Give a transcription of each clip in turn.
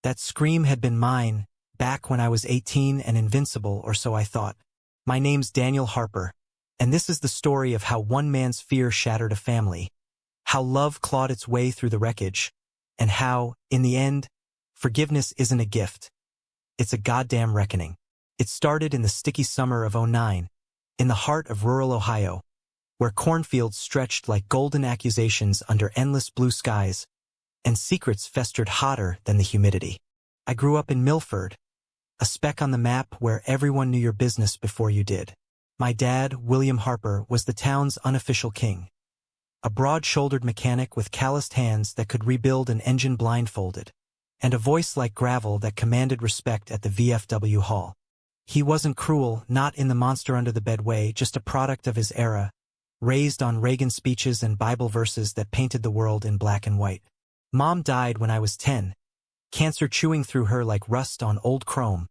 That scream had been mine, back when I was 18 and invincible, or so I thought. My name's Daniel Harper, and this is the story of how one man's fear shattered a family, how love clawed its way through the wreckage, and how, in the end, forgiveness isn't a gift. It's a goddamn reckoning. It started in the sticky summer of '09, in the heart of rural Ohio, where cornfields stretched like golden accusations under endless blue skies, and secrets festered hotter than the humidity. I grew up in Milford, a speck on the map where everyone knew your business before you did. My dad, William Harper, was the town's unofficial king, a broad-shouldered mechanic with calloused hands that could rebuild an engine blindfolded, and a voice like gravel that commanded respect at the VFW hall. He wasn't cruel, not in the monster-under-the-bed way, just a product of his era, raised on Reagan speeches and Bible verses that painted the world in black and white. Mom died when I was 10, cancer chewing through her like rust on old chrome,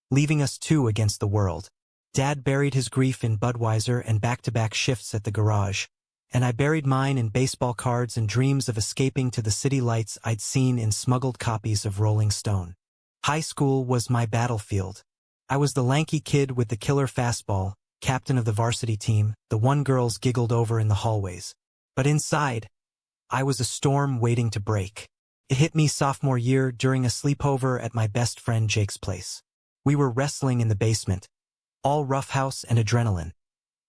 leaving us two against the world. Dad buried his grief in Budweiser and back-to-back shifts at the garage, and I buried mine in baseball cards and dreams of escaping to the city lights I'd seen in smuggled copies of Rolling Stone. High school was my battlefield. I was the lanky kid with the killer fastball, captain of the varsity team, the one girls giggled over in the hallways. But inside, I was a storm waiting to break. It hit me sophomore year during a sleepover at my best friend Jake's place. We were wrestling in the basement, all roughhouse and adrenaline,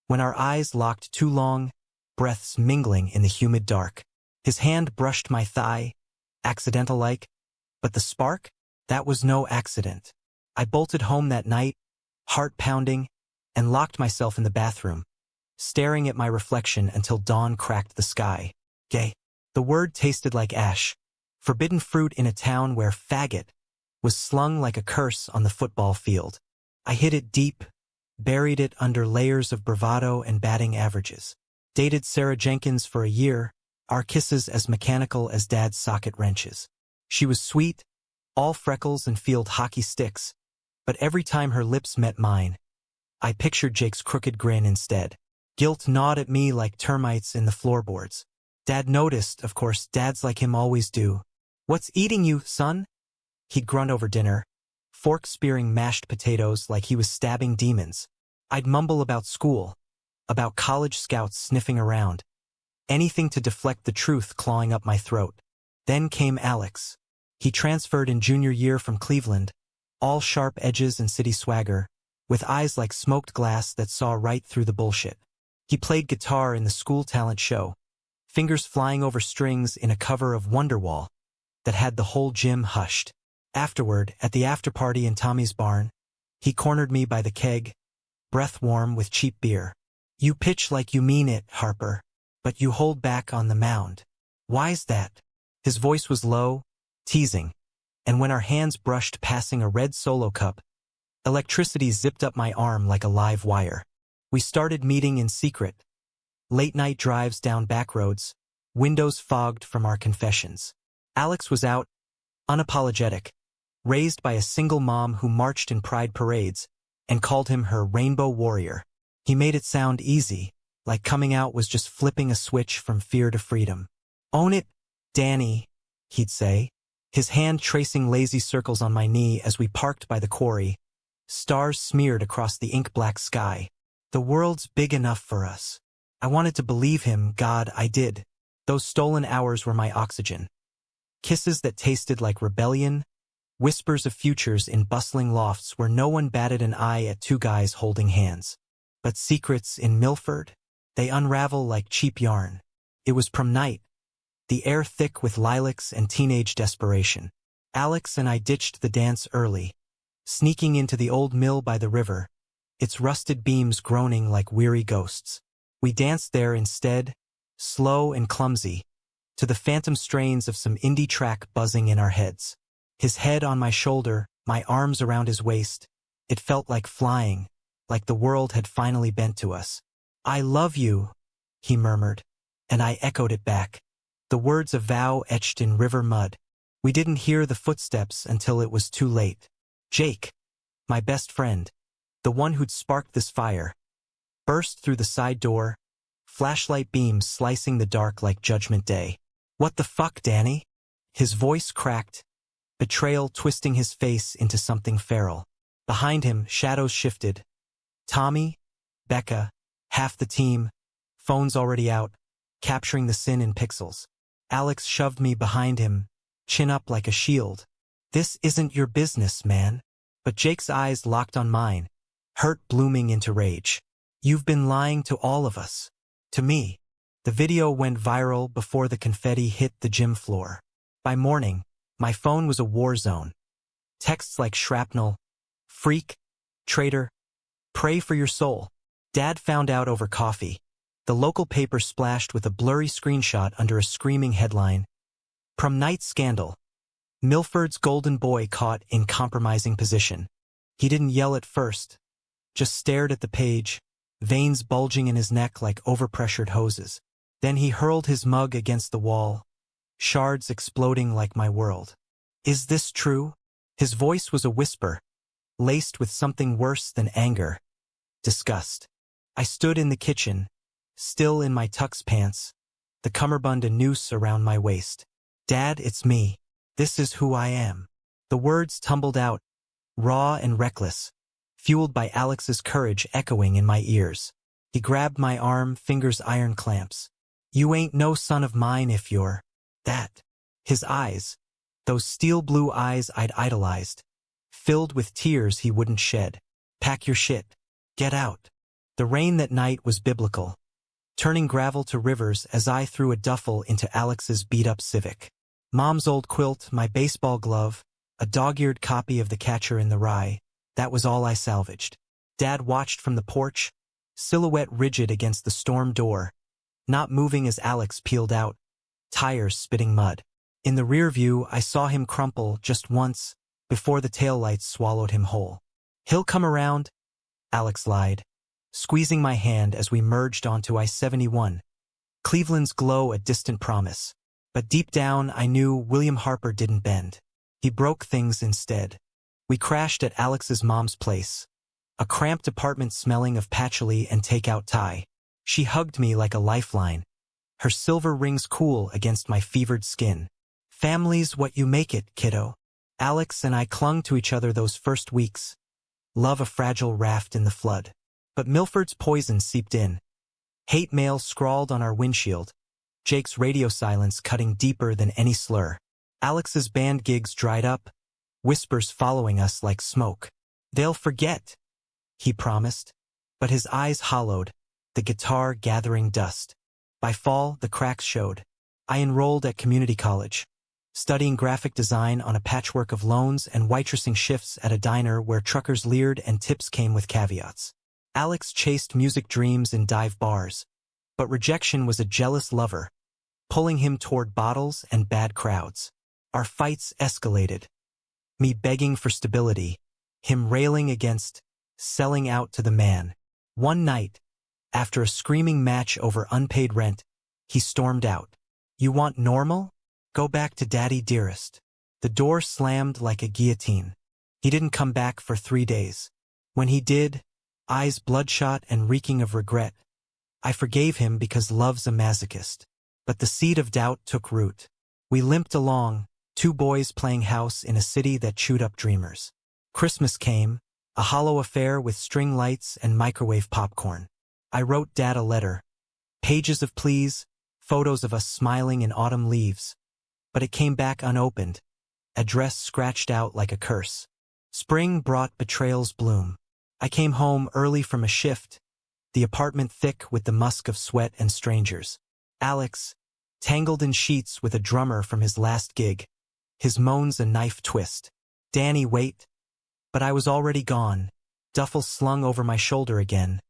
when our eyes locked too long, breaths mingling in the humid dark. His hand brushed my thigh, accidental-like, but the spark? That was no accident. I bolted home that night, heart pounding, and locked myself in the bathroom, staring at my reflection until dawn cracked the sky. Gay. The word tasted like ash, forbidden fruit in a town where faggot was slung like a curse on the football field. I hid it deep, buried it under layers of bravado and batting averages. Dated Sarah Jenkins for a year, our kisses as mechanical as Dad's socket wrenches. She was sweet, all freckles and field hockey sticks, but every time her lips met mine, I pictured Jake's crooked grin instead. Guilt gnawed at me like termites in the floorboards. Dad noticed, of course, dads like him always do. "What's eating you, son?" He'd grunt over dinner, fork spearing mashed potatoes like he was stabbing demons. I'd mumble about school, about college scouts sniffing around, anything to deflect the truth clawing up my throat. Then came Alex. He transferred in junior year from Cleveland, all sharp edges and city swagger, with eyes like smoked glass that saw right through the bullshit. He played guitar in the school talent show, fingers flying over strings in a cover of Wonderwall that had the whole gym hushed. Afterward, at the after-party in Tommy's barn, he cornered me by the keg, breath warm with cheap beer. "You pitch like you mean it, Harper, but you hold back on the mound. Why's that?" His voice was low, teasing, and when our hands brushed passing a red Solo cup, electricity zipped up my arm like a live wire. We started meeting in secret, late-night drives down back roads, windows fogged from our confessions. Alex was out, unapologetic, raised by a single mom who marched in pride parades and called him her rainbow warrior. He made it sound easy, like coming out was just flipping a switch from fear to freedom. "Own it, Danny," he'd say, his hand tracing lazy circles on my knee as we parked by the quarry, stars smeared across the ink-black sky. The world's big enough for us. I wanted to believe him, God, I did. Those stolen hours were my oxygen. Kisses that tasted like rebellion, whispers of futures in bustling lofts where no one batted an eye at two guys holding hands. But secrets in Milford, they unravel like cheap yarn. It was prom night, the air thick with lilacs and teenage desperation. Alex and I ditched the dance early, sneaking into the old mill by the river, its rusted beams groaning like weary ghosts. We danced there instead, slow and clumsy, to the phantom strains of some indie track buzzing in our heads. His head on my shoulder, my arms around his waist. It felt like flying, like the world had finally bent to us. "I love you," he murmured, and I echoed it back. The words of vow etched in river mud. We didn't hear the footsteps until it was too late. Jake, my best friend, the one who'd sparked this fire, burst through the side door, flashlight beams slicing the dark like Judgment Day. "What the fuck, Danny?" His voice cracked, betrayal twisting his face into something feral. Behind him, shadows shifted. Tommy, Becca, half the team, phones already out, capturing the sin in pixels. Alex shoved me behind him, chin up like a shield. "This isn't your business, man." But Jake's eyes locked on mine, hurt blooming into rage. "You've been lying to all of us. To me." The video went viral before the confetti hit the gym floor. By morning, my phone was a war zone. Texts like shrapnel, freak, traitor, pray for your soul. Dad found out over coffee. The local paper splashed with a blurry screenshot under a screaming headline. Prom night scandal. Milford's golden boy caught in compromising position. He didn't yell at first, just stared at the page, veins bulging in his neck like overpressured hoses. Then he hurled his mug against the wall, shards exploding like my world. "Is this true?" His voice was a whisper, laced with something worse than anger. Disgust. I stood in the kitchen, still in my tux pants, the cummerbund a noose around my waist. "Dad, it's me. This is who I am." The words tumbled out, raw and reckless, fueled by Alex's courage echoing in my ears. He grabbed my arm, fingers iron clamps. "You ain't no son of mine if you're that." His eyes, those steel blue eyes I'd idolized, filled with tears he wouldn't shed. "Pack your shit. Get out." The rain that night was biblical, turning gravel to rivers as I threw a duffel into Alex's beat-up Civic. Mom's old quilt, my baseball glove, a dog-eared copy of The Catcher in the Rye, that was all I salvaged. Dad watched from the porch, silhouette rigid against the storm door, not moving as Alex peeled out, tires spitting mud. In the rear view, I saw him crumple just once, before the taillights swallowed him whole. "He'll come around," Alex lied, squeezing my hand as we merged onto I-71. Cleveland's glow a distant promise. But deep down, I knew William Harper didn't bend. He broke things instead. We crashed at Alex's mom's place, a cramped apartment smelling of patchouli and takeout Thai. She hugged me like a lifeline, her silver rings cool against my fevered skin. "Family's what you make it, kiddo." Alex and I clung to each other those first weeks. Love a fragile raft in the flood. But Milford's poison seeped in. Hate mail scrawled on our windshield. Jake's radio silence cutting deeper than any slur. Alex's band gigs dried up, whispers following us like smoke. "They'll forget," he promised. But his eyes hollowed, the guitar gathering dust. By fall, the cracks showed. I enrolled at community college, studying graphic design on a patchwork of loans and waitressing shifts at a diner where truckers leered and tips came with caveats. Alex chased music dreams in dive bars, but rejection was a jealous lover, pulling him toward bottles and bad crowds. Our fights escalated, me begging for stability, him railing against selling out to the man. One night, after a screaming match over unpaid rent, he stormed out. "You want normal? Go back to Daddy dearest." The door slammed like a guillotine. He didn't come back for 3 days. When he did, eyes bloodshot and reeking of regret, I forgave him because love's a masochist. But the seed of doubt took root. We limped along, 2 boys playing house in a city that chewed up dreamers. Christmas came, a hollow affair with string lights and microwave popcorn. I wrote Dad a letter. Pages of pleas, photos of us smiling in autumn leaves. But it came back unopened, address scratched out like a curse. Spring brought betrayal's bloom. I came home early from a shift, the apartment thick with the musk of sweat and strangers. Alex, tangled in sheets with a drummer from his last gig, his moans a knife twist. "Danny, wait." But I was already gone, duffel slung over my shoulder again,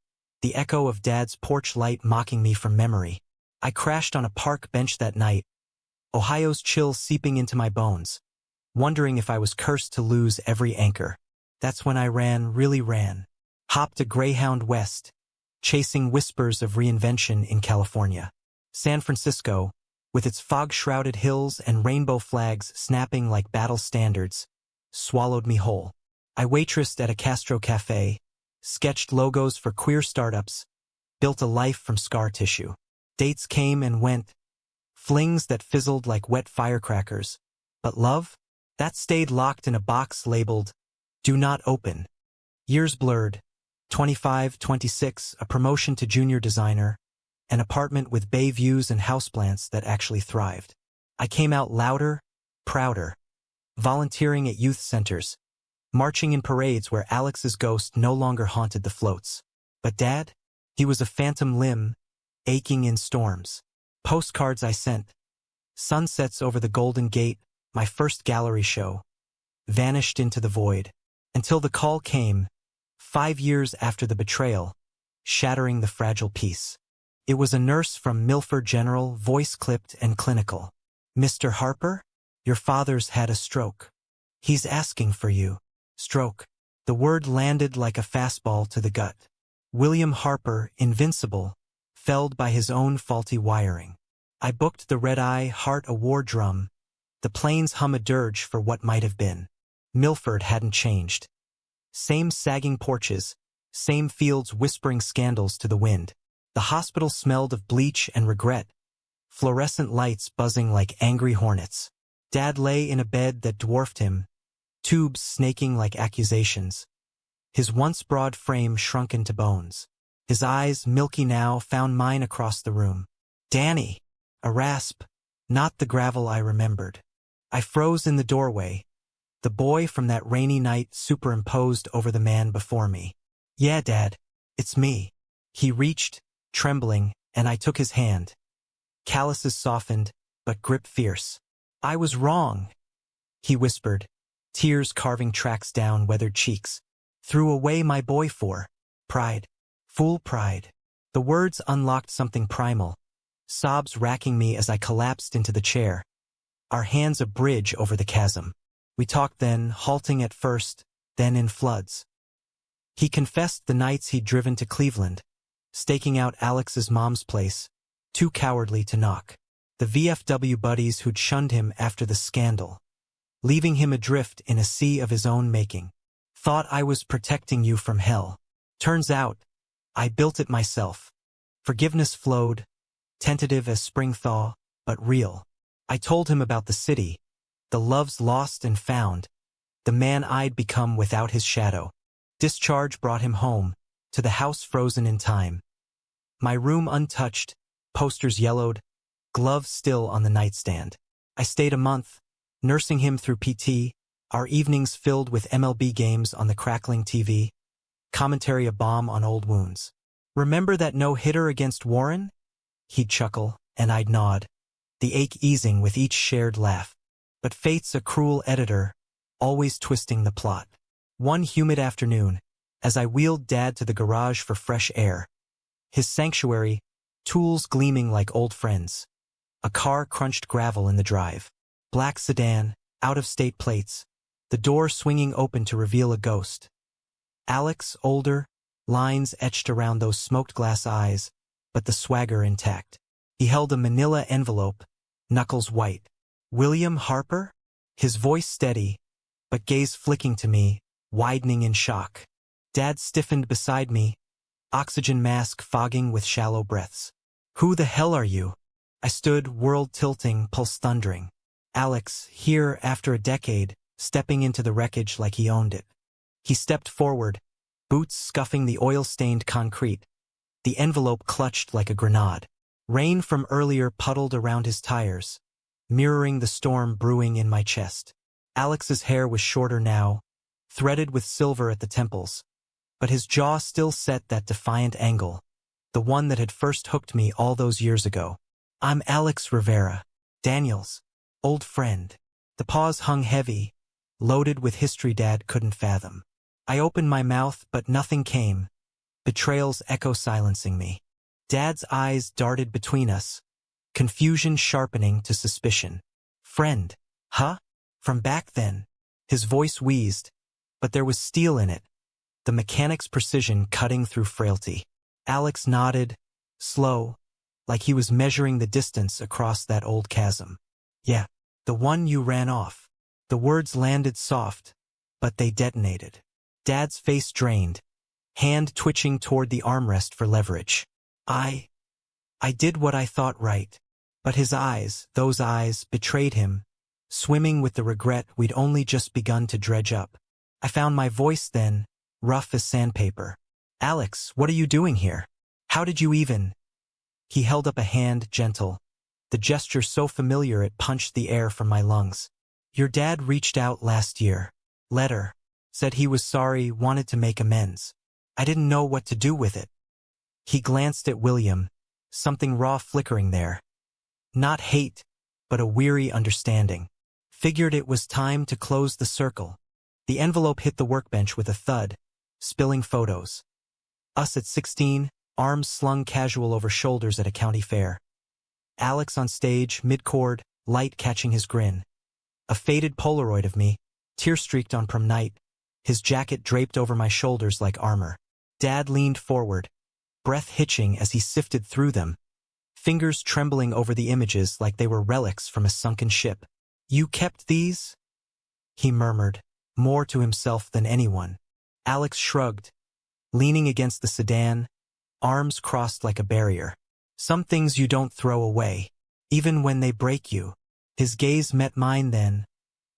the echo of Dad's porch light mocking me from memory. I crashed on a park bench that night, Ohio's chill seeping into my bones, wondering if I was cursed to lose every anchor. That's when I really ran. Hopped a Greyhound west, chasing whispers of reinvention in California. San Francisco, with its fog-shrouded hills and rainbow flags snapping like battle standards, swallowed me whole. I waitressed at a Castro cafe, sketched logos for queer startups, built a life from scar tissue. Dates came and went, flings that fizzled like wet firecrackers. But love? That stayed locked in a box labeled, "Do not open." Years blurred. 25, 26, a promotion to junior designer, an apartment with bay views and houseplants that actually thrived. I came out louder, prouder, volunteering at youth centers, marching in parades where Alex's ghost no longer haunted the floats. But Dad? He was a phantom limb, aching in storms. Postcards I sent, sunsets over the Golden Gate, my first gallery show, vanished into the void, until the call came, 5 years after the betrayal, shattering the fragile peace. It was a nurse from Milford General, voice clipped and clinical. "Mr. Harper, your father's had a stroke. He's asking for you." Stroke. The word landed like a fastball to the gut. William Harper, invincible, felled by his own faulty wiring. I booked the red-eye heart a war drum. The planes hum a dirge for what might have been. Milford hadn't changed. Same sagging porches, same fields whispering scandals to the wind. The hospital smelled of bleach and regret, fluorescent lights buzzing like angry hornets. Dad lay in a bed that dwarfed him, tubes snaking like accusations. His once broad frame shrunken to bones. His eyes, milky now, found mine across the room. "Danny!" A rasp, not the gravel I remembered. I froze in the doorway, the boy from that rainy night superimposed over the man before me. "Yeah, Dad, it's me." He reached, trembling, and I took his hand. Calluses softened, but grip fierce. "I was wrong," he whispered, tears carving tracks down weathered cheeks. "Threw away my boy for pride. Fool pride." The words unlocked something primal, sobs racking me as I collapsed into the chair, our hands a bridge over the chasm. We talked then, halting at first, then in floods. He confessed the nights he'd driven to Cleveland, staking out Alex's mom's place, too cowardly to knock. The VFW buddies who'd shunned him after the scandal, leaving him adrift in a sea of his own making. "Thought I was protecting you from hell. Turns out, I built it myself." Forgiveness flowed, tentative as spring thaw, but real. I told him about the city, the loves lost and found, the man I'd become without his shadow. Discharge brought him home, to the house frozen in time. My room untouched, posters yellowed, gloves still on the nightstand. I stayed a month, nursing him through PT, our evenings filled with MLB games on the crackling TV, commentary a balm on old wounds. "Remember that no-hitter against Warren?" He'd chuckle, and I'd nod, the ache easing with each shared laugh. But fate's a cruel editor, always twisting the plot. One humid afternoon, as I wheeled Dad to the garage for fresh air, his sanctuary, tools gleaming like old friends. A car crunched gravel in the drive. Black sedan, out-of-state plates, the door swinging open to reveal a ghost. Alex, older, lines etched around those smoked glass eyes, but the swagger intact. He held a manila envelope, knuckles white. "William Harper?" His voice steady, but gaze flicking to me, widening in shock. Dad stiffened beside me, oxygen mask fogging with shallow breaths. "Who the hell are you?" I stood, world tilting, pulse thundering. Alex, here after a decade, stepping into the wreckage like he owned it. He stepped forward, boots scuffing the oil-stained concrete. The envelope clutched like a grenade. Rain from earlier puddled around his tires, mirroring the storm brewing in my chest. Alex's hair was shorter now, threaded with silver at the temples, but his jaw still set that defiant angle, the one that had first hooked me all those years ago. "I'm Alex Rivera, Daniel's old friend." The pause hung heavy, loaded with history Dad couldn't fathom. I opened my mouth, but nothing came, betrayal's echo silencing me. Dad's eyes darted between us, confusion sharpening to suspicion. "Friend, huh? From back then?" His voice wheezed, but there was steel in it, the mechanic's precision cutting through frailty. Alex nodded, slow, like he was measuring the distance across that old chasm. "Yeah, the one you ran off." The words landed soft, but they detonated. Dad's face drained, hand twitching toward the armrest for leverage. I did what I thought right, but his eyes, those eyes, betrayed him, swimming with the regret we'd only just begun to dredge up. I found my voice then, rough as sandpaper. "Alex, what are you doing here? How did you even—" He held up a hand, gentle, the gesture so familiar it punched the air from my lungs. "Your dad reached out last year. Letter. Said he was sorry, wanted to make amends. I didn't know what to do with it." He glanced at William, something raw flickering there. Not hate, but a weary understanding. Figured it was time to close the circle. The envelope hit the workbench with a thud, spilling photos. Us at 16, arms slung casual over shoulders at a county fair. Alex on stage, mid-chord, light catching his grin. A faded Polaroid of me, tear-streaked on prom night, his jacket draped over my shoulders like armor. Dad leaned forward, breath hitching as he sifted through them, fingers trembling over the images like they were relics from a sunken ship. "You kept these?" he murmured, more to himself than anyone. Alex shrugged, leaning against the sedan, arms crossed like a barrier. "Some things you don't throw away, even when they break you." His gaze met mine then,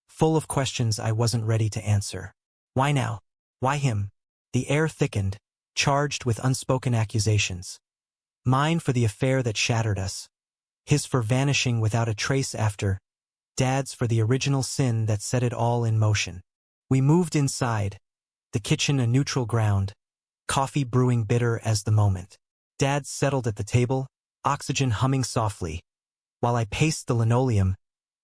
full of questions I wasn't ready to answer. Why now? Why him? The air thickened, charged with unspoken accusations. Mine for the affair that shattered us. His for vanishing without a trace after. Dad's for the original sin that set it all in motion. We moved inside, the kitchen a neutral ground, coffee brewing bitter as the moment. Dad settled at the table, oxygen humming softly, while I paced the linoleum,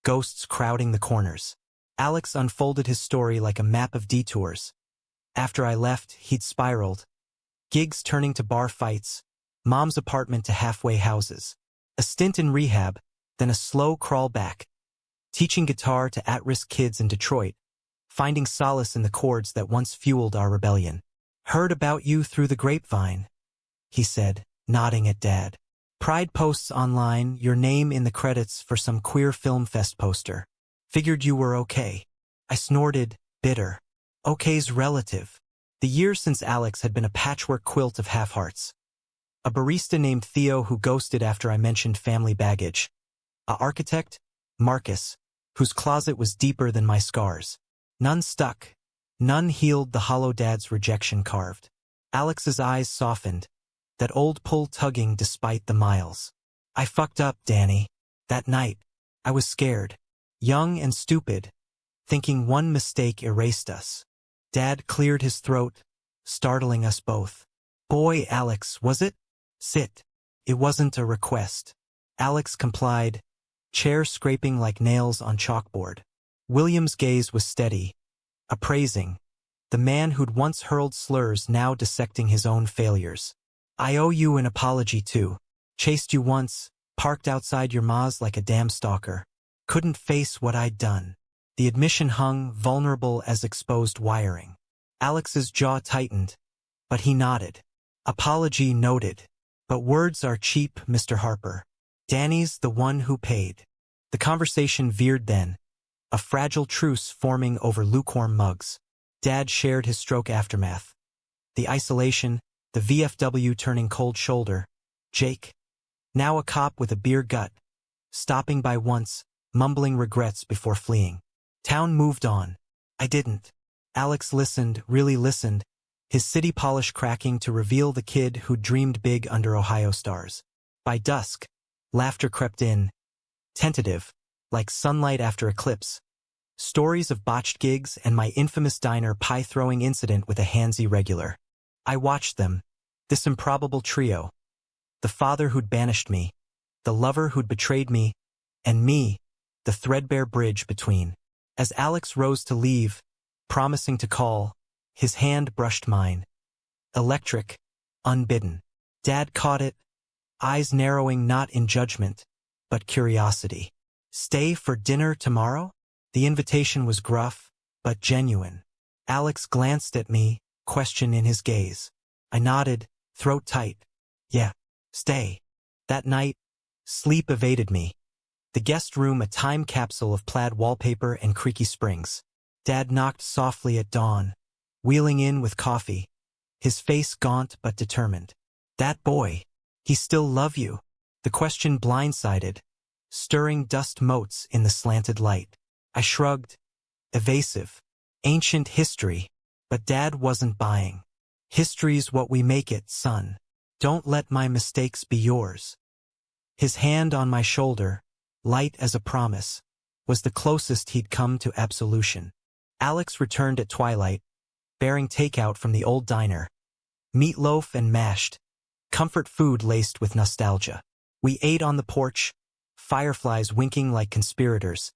ghosts crowding the corners. Alex unfolded his story like a map of detours. After I left, he'd spiraled. Gigs turning to bar fights, mom's apartment to halfway houses. A stint in rehab, then a slow crawl back. Teaching guitar to at-risk kids in Detroit, finding solace in the chords that once fueled our rebellion. "Heard about you through the grapevine," he said, nodding at Dad. "Pride posts online, your name in the credits for some queer film fest poster. Figured you were okay." I snorted, bitter. Okay's relative. The years since Alex had been a patchwork quilt of half-hearts. A barista named Theo who ghosted after I mentioned family baggage. A architect, Marcus, whose closet was deeper than my scars. None stuck. None healed the hollow Dad's rejection carved. Alex's eyes softened, that old pull tugging despite the miles. "I fucked up, Danny. That night. I was scared. Young and stupid, thinking one mistake erased us." Dad cleared his throat, startling us both. "Boy, Alex, was it? Sit." It wasn't a request. Alex complied, chair scraping like nails on chalkboard. William's gaze was steady, appraising, the man who'd once hurled slurs now dissecting his own failures. "I owe you an apology too. Chased you once, parked outside your ma's like a damn stalker. Couldn't face what I'd done." The admission hung, vulnerable as exposed wiring. Alex's jaw tightened, but he nodded. "Apology noted. But words are cheap, Mr. Harper. Danny's the one who paid." The conversation veered then, a fragile truce forming over lukewarm mugs. Dad shared his stroke aftermath. The isolation, the VFW turning cold shoulder. Jake, now a cop with a beer gut, stopping by once, mumbling regrets before fleeing. Town moved on. I didn't. Alex listened, really listened, his city polish cracking to reveal the kid who dreamed big under Ohio stars. By dusk, laughter crept in, tentative, like sunlight after eclipse. Stories of botched gigs and my infamous diner pie-throwing incident with a handsy regular. I watched them, this improbable trio. The father who'd banished me, the lover who'd betrayed me, and me, the threadbare bridge between. As Alex rose to leave, promising to call, his hand brushed mine. Electric, unbidden. Dad caught it, eyes narrowing not in judgment, but curiosity. "Stay for dinner tomorrow?" The invitation was gruff, but genuine. Alex glanced at me, question in his gaze. I nodded, throat tight. "Yeah, stay." That night, sleep evaded me. The guest room a time capsule of plaid wallpaper and creaky springs. Dad knocked softly at dawn, wheeling in with coffee, his face gaunt but determined. "That boy, he still love you?" The question blindsided, stirring dust motes in the slanted light. I shrugged. Evasive. Ancient history. But Dad wasn't buying. History's what we make it, son. Don't let my mistakes be yours. His hand on my shoulder, light as a promise, was the closest he'd come to absolution. Alex returned at twilight, bearing takeout from the old diner. Meatloaf and mashed, comfort food laced with nostalgia. We ate on the porch, fireflies winking like conspirators.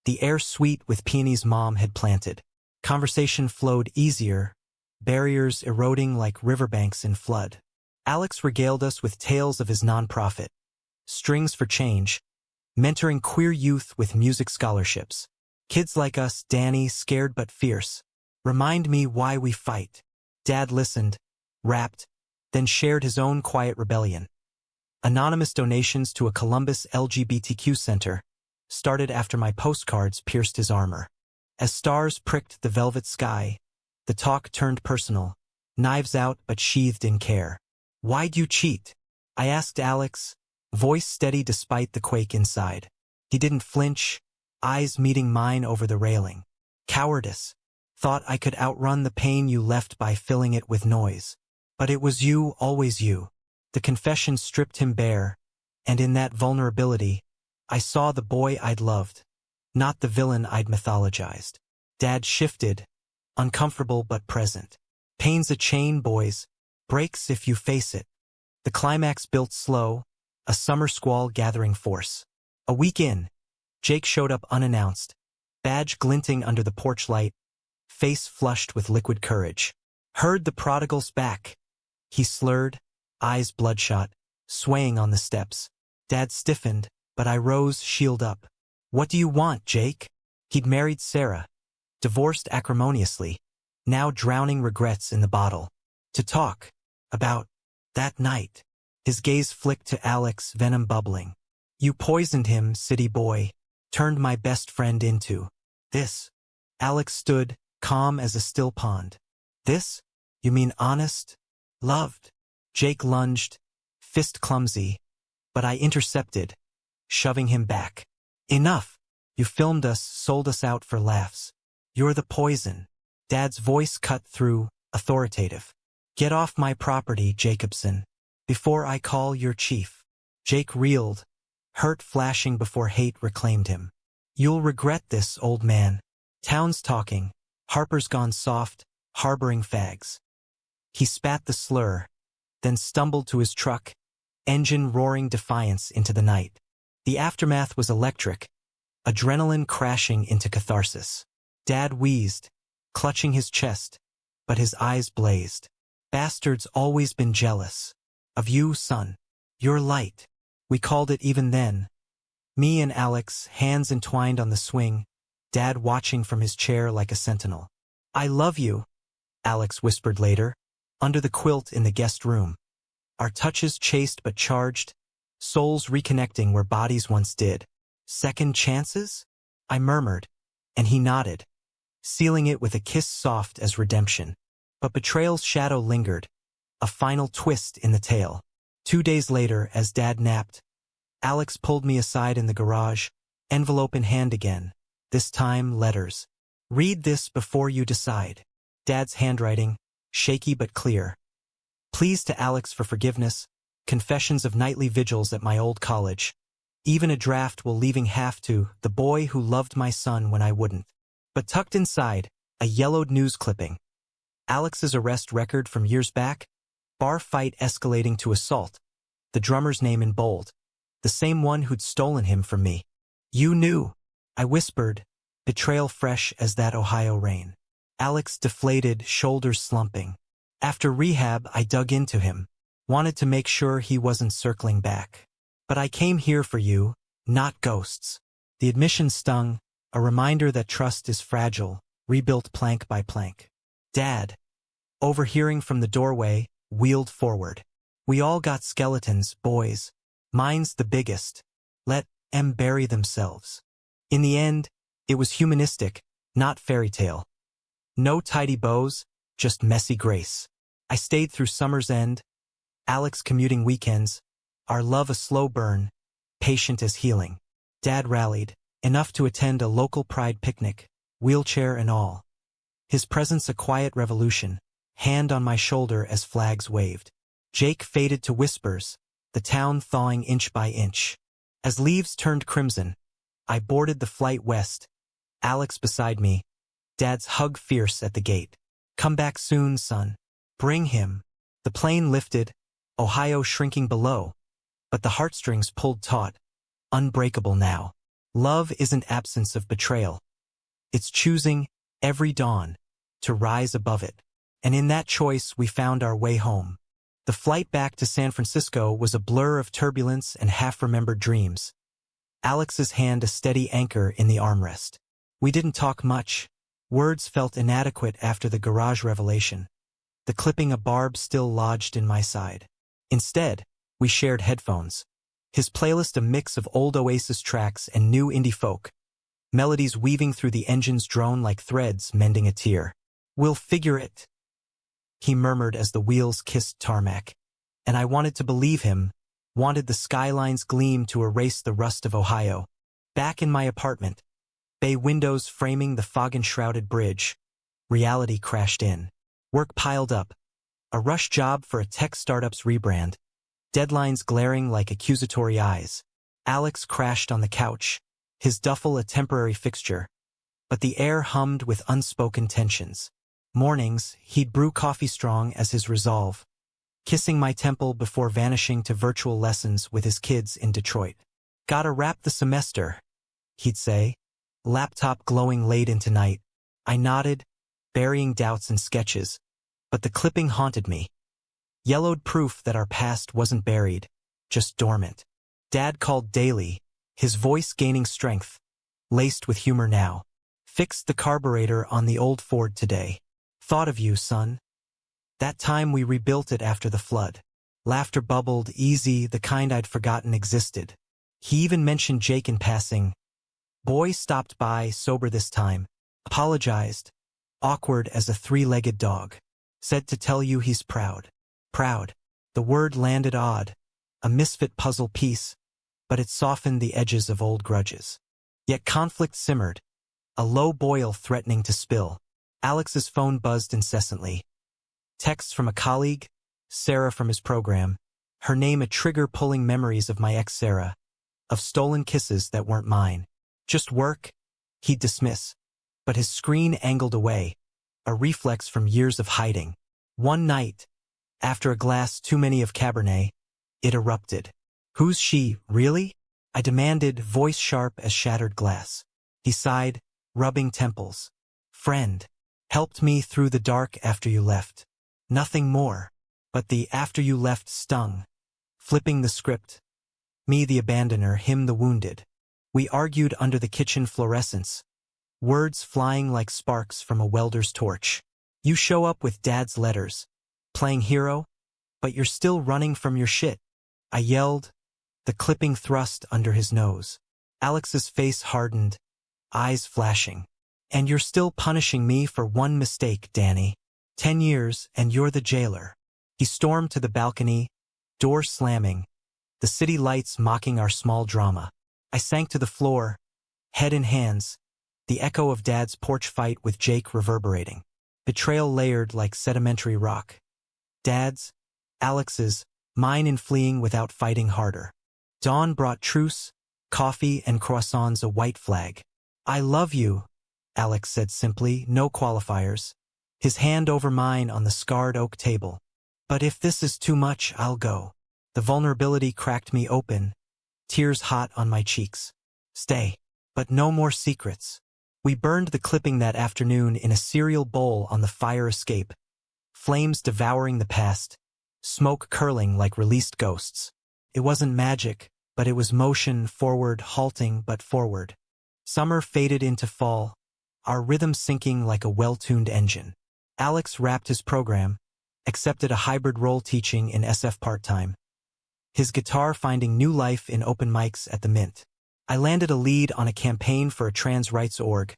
The air sweet with peonies Mom had planted. Conversation flowed easier, barriers eroding like riverbanks in flood. Alex regaled us with tales of his nonprofit, Strings for Change, mentoring queer youth with music scholarships. Kids like us, Danny, scared but fierce. Remind me why we fight. Dad listened, rapped, then shared his own quiet rebellion. Anonymous donations to a Columbus LGBTQ center started after my postcards pierced his armor. As stars pricked the velvet sky, the talk turned personal, knives out but sheathed in care. Why'd you cheat? I asked Alex, voice steady despite the quake inside. He didn't flinch, eyes meeting mine over the railing. Cowardice. Thought I could outrun the pain you left by filling it with noise. But it was you, always you. The confession stripped him bare, and in that vulnerability, I saw the boy I'd loved, not the villain I'd mythologized. Dad shifted, uncomfortable but present. Pain's a chain, boys, breaks if you face it. The climax built slow, a summer squall gathering force. A week in, Jake showed up unannounced, badge glinting under the porch light, face flushed with liquid courage. Heard the prodigal's back. He slurred, eyes bloodshot, swaying on the steps. Dad stiffened, but I rose, shield up. What do you want, Jake? He'd married Sarah, divorced acrimoniously, now drowning regrets in the bottle. To talk about that night. His gaze flicked to Alex, venom bubbling. You poisoned him, city boy, turned my best friend into this. Alex stood, calm as a still pond. This? You mean honest? Loved? Jake lunged, fist clumsy, but I intercepted, shoving him back. Enough! You filmed us, sold us out for laughs. You're the poison. Dad's voice cut through, authoritative. Get off my property, Jacobson, before I call your chief. Jake reeled, hurt flashing before hate reclaimed him. You'll regret this, old man. Town's talking. Harper's gone soft, harboring fags. He spat the slur, then stumbled to his truck, engine roaring defiance into the night. The aftermath was electric, adrenaline crashing into catharsis. Dad wheezed, clutching his chest, but his eyes blazed. Bastard's always been jealous. Of you, son. You're light. We called it even then. Me and Alex, hands entwined on the swing, Dad watching from his chair like a sentinel. I love you, Alex whispered later, under the quilt in the guest room. Our touches chaste but charged, souls reconnecting where bodies once did. Second chances? I murmured, and he nodded, sealing it with a kiss soft as redemption. But betrayal's shadow lingered, a final twist in the tale. 2 days later, as Dad napped, Alex pulled me aside in the garage, envelope in hand again, this time letters. Read this before you decide. Dad's handwriting, shaky but clear. Pleas to Alex for forgiveness, confessions of nightly vigils at my old college. Even a draft will leaving half to the boy who loved my son when I wouldn't. But tucked inside, a yellowed news clipping. Alex's arrest record from years back, bar fight escalating to assault, the drummer's name in bold, the same one who'd stolen him from me. You knew, I whispered, betrayal fresh as that Ohio rain. Alex deflated, shoulders slumping. After rehab, I dug into him, wanted to make sure he wasn't circling back. But I came here for you, not ghosts. The admission stung, a reminder that trust is fragile, rebuilt plank by plank. Dad, overhearing from the doorway, wheeled forward. We all got skeletons, boys. Mine's the biggest. Let 'em bury themselves. In the end, it was humanistic, not fairy tale. No tidy bows, just messy grace. I stayed through summer's end, Alex commuting weekends, our love a slow burn, patient as healing. Dad rallied, enough to attend a local pride picnic, wheelchair and all. His presence a quiet revolution, hand on my shoulder as flags waved. Jake faded to whispers, the town thawing inch by inch. As leaves turned crimson, I boarded the flight west, Alex beside me, Dad's hug fierce at the gate. Come back soon, son. Bring him. The plane lifted, Ohio shrinking below, but the heartstrings pulled taut, unbreakable now. Love isn't absence of betrayal. It's choosing, every dawn, to rise above it. And in that choice we found our way home. The flight back to San Francisco was a blur of turbulence and half-remembered dreams. Alex's hand a steady anchor in the armrest. We didn't talk much. Words felt inadequate after the garage revelation. The clipping a barb still lodged in my side. Instead, we shared headphones. His playlist a mix of old Oasis tracks and new indie folk. Melodies weaving through the engine's drone like threads mending a tear. We'll figure it, he murmured as the wheels kissed tarmac. And I wanted to believe him, wanted the skyline's gleam to erase the rust of Ohio. Back in my apartment, bay windows framing the fog-enshrouded bridge, reality crashed in. Work piled up. A rush job for a tech startup's rebrand. Deadlines glaring like accusatory eyes. Alex crashed on the couch, his duffel a temporary fixture. But the air hummed with unspoken tensions. Mornings, he'd brew coffee strong as his resolve, kissing my temple before vanishing to virtual lessons with his kids in Detroit. Gotta wrap the semester, he'd say, laptop glowing late into night. I nodded, burying doubts in sketches, but the clipping haunted me. Yellowed proof that our past wasn't buried, just dormant. Dad called daily, his voice gaining strength, laced with humor now. Fixed the carburetor on the old Ford today. Thought of you, son. That time we rebuilt it after the flood. Laughter bubbled, easy, the kind I'd forgotten existed. He even mentioned Jake in passing. Boy stopped by, sober this time. Apologized, awkward as a three-legged dog. Said to tell you he's proud. Proud. The word landed odd. A misfit puzzle piece, but it softened the edges of old grudges. Yet conflict simmered, a low boil threatening to spill. Alex's phone buzzed incessantly. Texts from a colleague, Sarah from his program, her name a trigger pulling memories of my ex Sarah, of stolen kisses that weren't mine. Just work, he'd dismiss, but his screen angled away, a reflex from years of hiding. One night, after a glass too many of Cabernet, it erupted. Who's she, really? I demanded, voice sharp as shattered glass. He sighed, rubbing temples. Friend. Helped me through the dark after you left. Nothing more. But the after you left stung. Flipping the script. Me the abandoner, him the wounded. We argued under the kitchen fluorescence. Words flying like sparks from a welder's torch. You show up with Dad's letters. Playing hero? But you're still running from your shit. I yelled, the clipping thrust under his nose. Alex's face hardened, eyes flashing. And you're still punishing me for one mistake, Danny. 10 years, and you're the jailer. He stormed to the balcony, door slamming, the city lights mocking our small drama. I sank to the floor, head in hands, the echo of Dad's porch fight with Jake reverberating. Betrayal layered like sedimentary rock. Dad's, Alex's, mine in fleeing without fighting harder. Dawn brought truce, coffee and croissants a white flag. I love you, Alex said simply, no qualifiers. His hand over mine on the scarred oak table. But if this is too much, I'll go. The vulnerability cracked me open, tears hot on my cheeks. Stay. But no more secrets. We burned the clipping that afternoon in a cereal bowl on the fire escape. Flames devouring the past, smoke curling like released ghosts. It wasn't magic, but it was motion, forward, halting but forward. Summer faded into fall, our rhythm sinking like a well-tuned engine. Alex wrapped his program, accepted a hybrid role teaching in SF part-time. His guitar finding new life in open mics at the Mint. I landed a lead on a campaign for a trans rights org.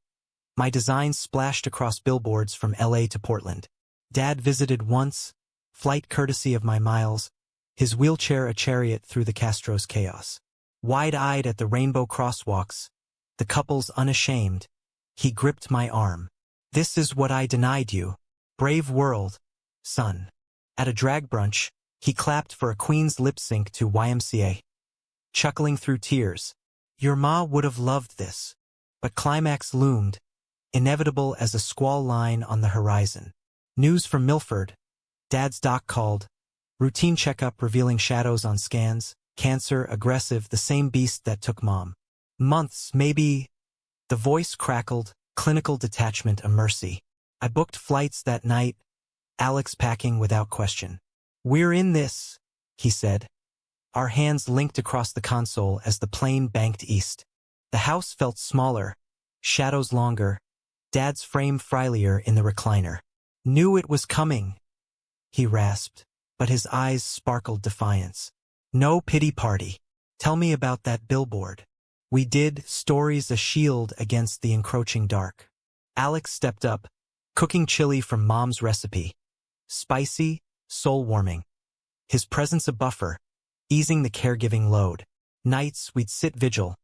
My designs splashed across billboards from LA to Portland. Dad visited once, flight courtesy of my miles, his wheelchair a chariot through the Castro's chaos. Wide-eyed at the rainbow crosswalks, the couple's unashamed. He gripped my arm. This is what I denied you. Brave world, son. At a drag brunch, he clapped for a Queen's lip sync to YMCA. Chuckling through tears. Your ma would have loved this. But climax loomed, inevitable as a squall line on the horizon. News from Milford. Dad's doc called. Routine checkup revealing shadows on scans. Cancer, aggressive, the same beast that took mom. Months, maybe. The voice crackled, clinical detachment a mercy. I booked flights that night, Alex packing without question. We're in this, he said. Our hands linked across the console as the plane banked east. The house felt smaller, shadows longer, Dad's frame frilier in the recliner. Knew it was coming, he rasped, but his eyes sparkled defiance. No pity party. Tell me about that billboard. We did, stories a shield against the encroaching dark. Alex stepped up, cooking chili from Mom's recipe. Spicy, soul-warming. His presence a buffer, easing the caregiving load. Nights we'd sit vigil,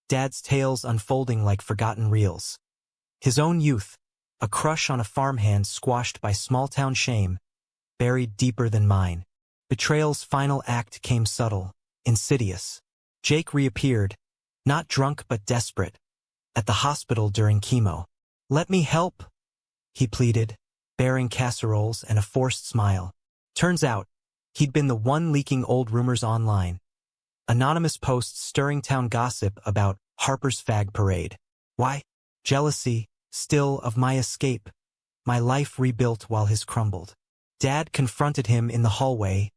Dad's tales unfolding like forgotten reels. His own youth, a crush on a farmhand squashed by small-town shame, buried deeper than mine. Betrayal's final act came subtle, insidious. Jake reappeared, not drunk but desperate, at the hospital during chemo. Let me help, he pleaded, bearing casseroles and a forced smile. Turns out, he'd been the one leaking old rumors online. Anonymous posts stirring town gossip about Harper's fag parade. Why? Jealousy, still, of my escape. My life rebuilt while his crumbled. Dad confronted him in the hallway,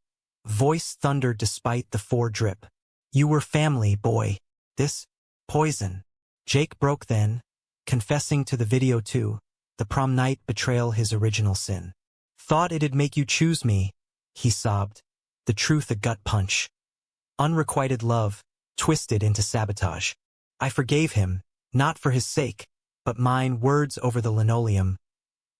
voice thundered despite the drip. You were family, boy. This? Poison. Jake broke then, confessing to the video too, the prom night betrayal his original sin. Thought it'd make you choose me, he sobbed, the truth a gut punch. Unrequited love, twisted into sabotage. I forgave him, not for his sake, but mine. Words over the linoleum.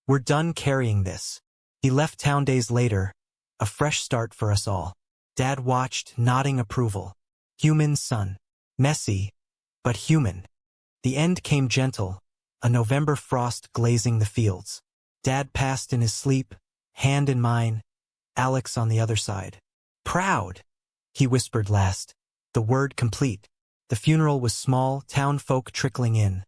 We're done carrying this. He left town days later, a fresh start for us all. Dad watched, nodding approval. Human son. Messy, but human. The end came gentle, a November frost glazing the fields. Dad passed in his sleep, hand in mine, Alex on the other side. Proud, he whispered last, the word complete. The funeral was small, town folk trickling in.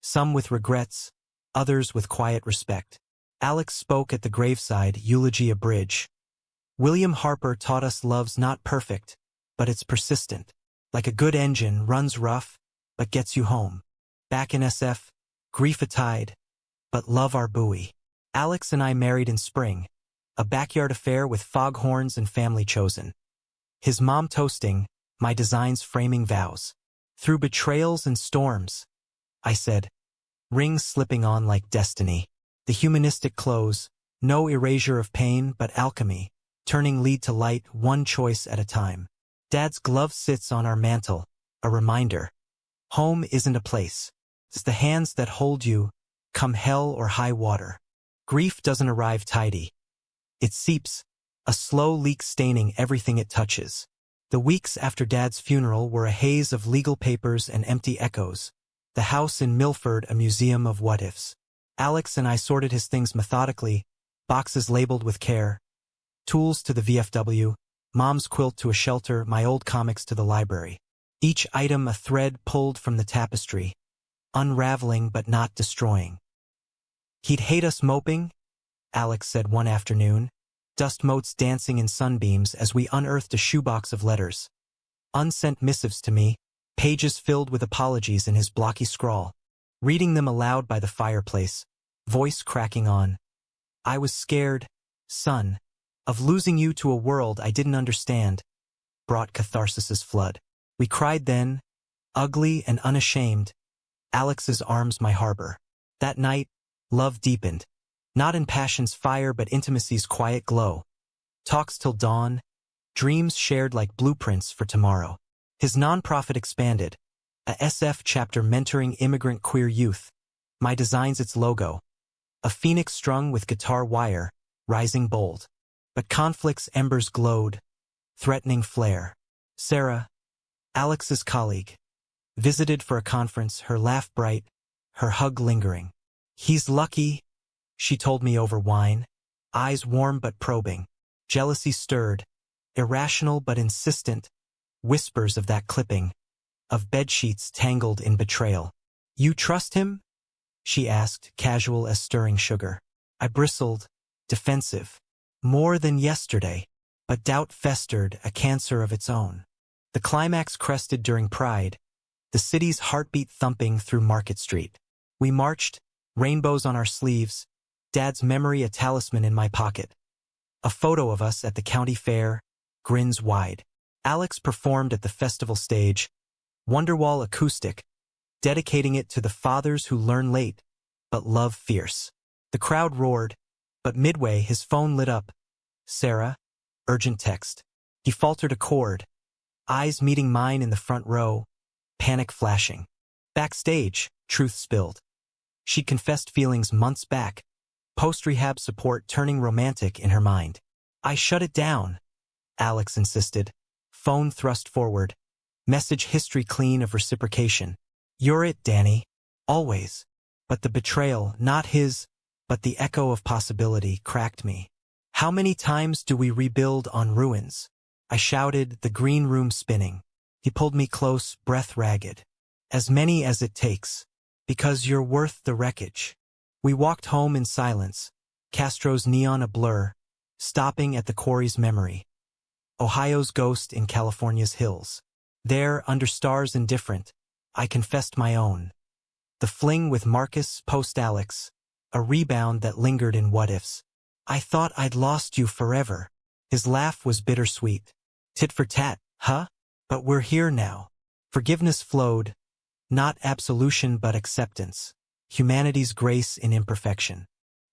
Some with regrets, others with quiet respect. Alex spoke at the graveside, eulogy a bridge. William Harper taught us love's not perfect, but it's persistent. Like a good engine, runs rough, but gets you home. Back in SF, grief a tide, but love our buoy. Alex and I married in spring, a backyard affair with foghorns and family chosen. His mom toasting, my designs framing vows. Through betrayals and storms, I said, rings slipping on like destiny. The humanistic close, no erasure of pain but alchemy, turning lead to light one choice at a time. Dad's glove sits on our mantle, a reminder. Home isn't a place. It's the hands that hold you, come hell or high water. Grief doesn't arrive tidy. It seeps, a slow leak staining everything it touches. The weeks after Dad's funeral were a haze of legal papers and empty echoes. The house in Milford a museum of what-ifs. Alex and I sorted his things methodically, boxes labeled with care. Tools to the VFW, Mom's quilt to a shelter, my old comics to the library. Each item a thread pulled from the tapestry, unraveling but not destroying. He'd hate us moping, Alex said one afternoon, dust motes dancing in sunbeams as we unearthed a shoebox of letters. Unsent missives to me, pages filled with apologies in his blocky scrawl. Reading them aloud by the fireplace, voice cracking on. I was scared, son, of losing you to a world I didn't understand, brought catharsis's flood. We cried then, ugly and unashamed, Alex's arms my harbor. That night, love deepened, not in passion's fire but intimacy's quiet glow. Talks till dawn, dreams shared like blueprints for tomorrow. His nonprofit expanded, a SF chapter mentoring immigrant queer youth. My designs its logo, a phoenix strung with guitar wire, rising bold. But conflict's embers glowed, threatening flare. Sarah, Alex's colleague, Visited for a conference, her laugh bright, her hug lingering. He's lucky, she told me over wine, eyes warm but probing, jealousy stirred, irrational but insistent, whispers of that clipping, of bedsheets tangled in betrayal. You trust him? She asked, casual as stirring sugar. I bristled, defensive. More than yesterday, but doubt festered, a cancer of its own. The climax crested during Pride, the city's heartbeat thumping through Market Street. We marched, rainbows on our sleeves, Dad's memory a talisman in my pocket. A photo of us at the county fair, grins wide. Alex performed at the festival stage, Wonderwall acoustic, dedicating it to the fathers who learn late, but love fierce. The crowd roared, but midway his phone lit up. Sarah, urgent text. He faltered a chord, eyes meeting mine in the front row, panic flashing. Backstage, truth spilled. She'd confessed feelings months back, post-rehab support turning romantic in her mind. I shut it down, Alex insisted. Phone thrust forward, message history clean of reciprocation. You're it, Danny. Always. But the betrayal, not his, but the echo of possibility, cracked me. How many times do we rebuild on ruins? I shouted, the green room spinning. He pulled me close, breath ragged. As many as it takes. Because you're worth the wreckage. We walked home in silence, Castro's neon a blur, stopping at the quarry's memory. Ohio's ghost in California's hills. There, under stars indifferent, I confessed my own. The fling with Marcus post-Alex, a rebound that lingered in what-ifs. I thought I'd lost you forever. His laugh was bittersweet. Tit for tat, huh? But we're here now. Forgiveness flowed, not absolution but acceptance. Humanity's grace in imperfection.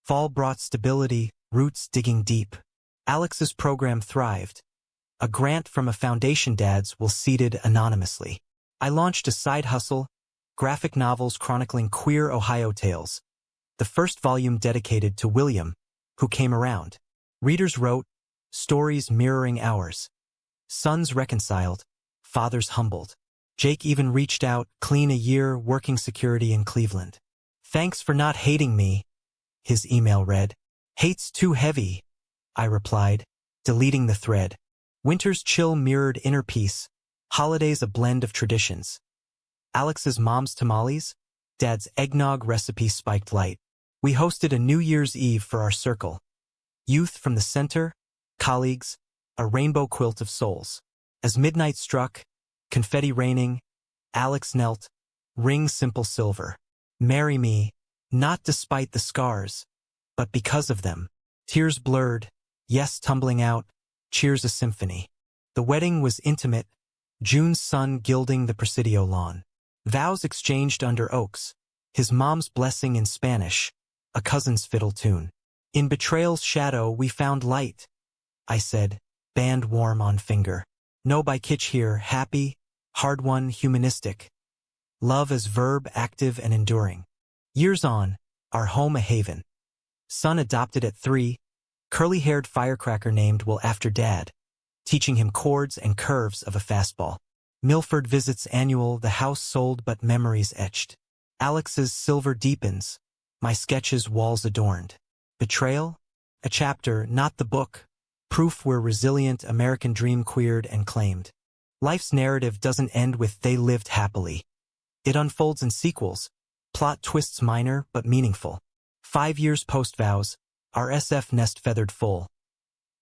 Fall brought stability, roots digging deep. Alex's program thrived. A grant from a foundation dad's will seeded anonymously. I launched a side hustle, graphic novels chronicling queer Ohio tales. The first volume dedicated to William, who came around. Readers wrote, stories mirroring ours. Sons reconciled, fathers humbled. Jake even reached out, clean a year, working security in Cleveland. Thanks for not hating me, his email read. Hate's too heavy, I replied, deleting the thread. Winter's chill mirrored inner peace, holidays a blend of traditions. Alex's mom's tamales, Dad's eggnog recipe spiked light. We hosted a New Year's Eve for our circle. Youth from the center, colleagues, a rainbow quilt of souls. As midnight struck, confetti raining, Alex knelt, ring simple silver. Marry me, not despite the scars, but because of them. Tears blurred, yes tumbling out, cheers a symphony. The wedding was intimate, June's sun gilding the Presidio lawn. Vows exchanged under oaks, his mom's blessing in Spanish, a cousin's fiddle tune. In betrayal's shadow we found light, I said, band warm on finger. No by kitsch here, happy, hard-won, humanistic. Love as verb, active and enduring. Years on, our home a haven. Son adopted at 3, curly-haired firecracker named Will after Dad, teaching him chords and curves of a fastball. Milford visits annual, the house sold but memories etched. Alex's silver deepens, my sketches walls adorned. Betrayal? A chapter, not the book. Proof we're resilient, American dream queered and claimed. Life's narrative doesn't end with they lived happily. It unfolds in sequels, plot twists minor but meaningful. 5 years post-vows, our SF nest feathered full.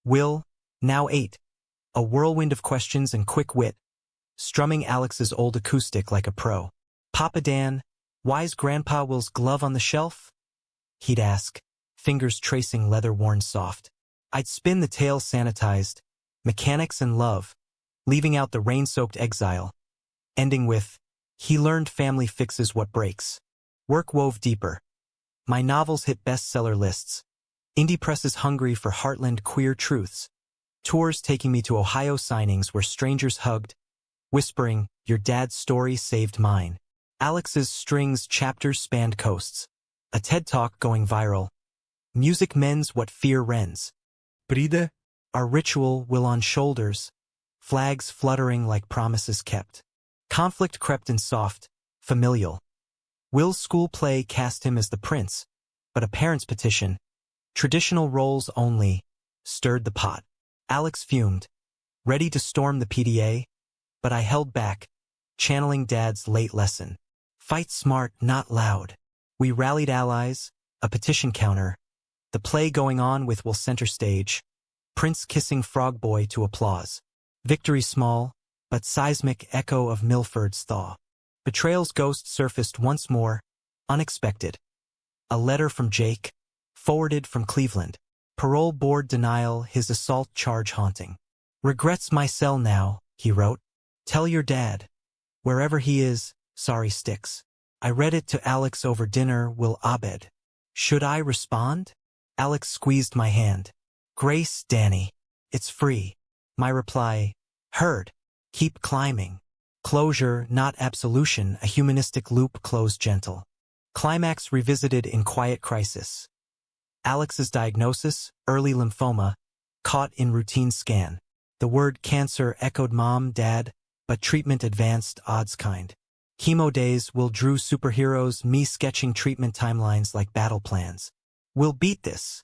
Will, now 8. A whirlwind of questions and quick wit, strumming Alex's old acoustic like a pro. Papa Dan, why's Grandpa Will's glove on the shelf? He'd ask, fingers tracing leather worn soft. I'd spin the tale sanitized, mechanics and love, leaving out the rain-soaked exile, ending with, he learned family fixes what breaks. Work wove deeper. My novels hit bestseller lists. Indie presses hungry for heartland queer truths. Tours taking me to Ohio signings where strangers hugged, whispering, your dad's story saved mine. Alex's strings chapters spanned coasts. A TED Talk going viral. Music mends what fear rends. Bride, our ritual will on shoulders, flags fluttering like promises kept. Conflict crept in soft, familial. Will's school play cast him as the prince, but a parent's petition, traditional roles only, stirred the pot. Alex fumed, ready to storm the PDA, but I held back, channeling Dad's late lesson. Fight smart, not loud. We rallied allies, a petition counter, the play going on with Will center stage, Prince kissing Frog Boy to applause. Victory small, but seismic echo of Milford's thaw. Betrayal's ghost surfaced once more, unexpected. A letter from Jake, forwarded from Cleveland. Parole board denial, his assault charge haunting. Regrets my cell now, he wrote. Tell your dad. Wherever he is, sorry sticks. I read it to Alex over dinner, Will Abed. Should I respond? Alex squeezed my hand. Grace, Danny. It's free. My reply, heard. Keep climbing. Closure, not absolution, a humanistic loop closed gentle. Climax revisited in quiet crisis. Alex's diagnosis, early lymphoma, caught in routine scan. The word cancer echoed mom, dad, but treatment advanced, odds kind. Chemo days, Will drew superheroes, me sketching treatment timelines like battle plans. We'll beat this,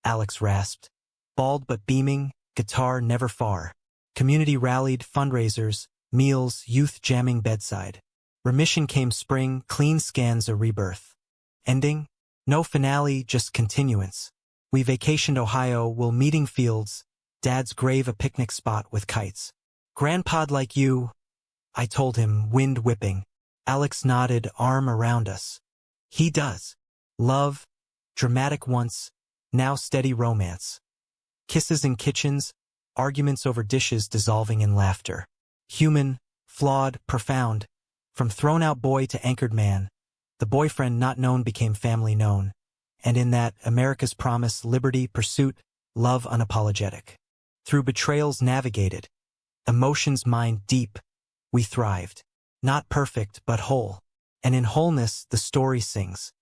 Alex rasped. Bald but beaming, guitar never far. Community rallied, fundraisers, meals, youth jamming bedside. Remission came spring, clean scans a rebirth. Ending? No finale, just continuance. We vacationed Ohio, Will meeting fields, Dad's grave a picnic spot with kites. Grandpa'd like you, I told him, wind whipping. Alex nodded, arm around us. He does. Love, dramatic once, now steady romance. Kisses in kitchens, arguments over dishes dissolving in laughter. Human, flawed, profound. From thrown-out boy to anchored man, the boyfriend not known became family known. And in that, America's promise, liberty, pursuit, love unapologetic. Through betrayals navigated, emotions mined deep, we thrived. Not perfect, but whole. And in wholeness, the story sings.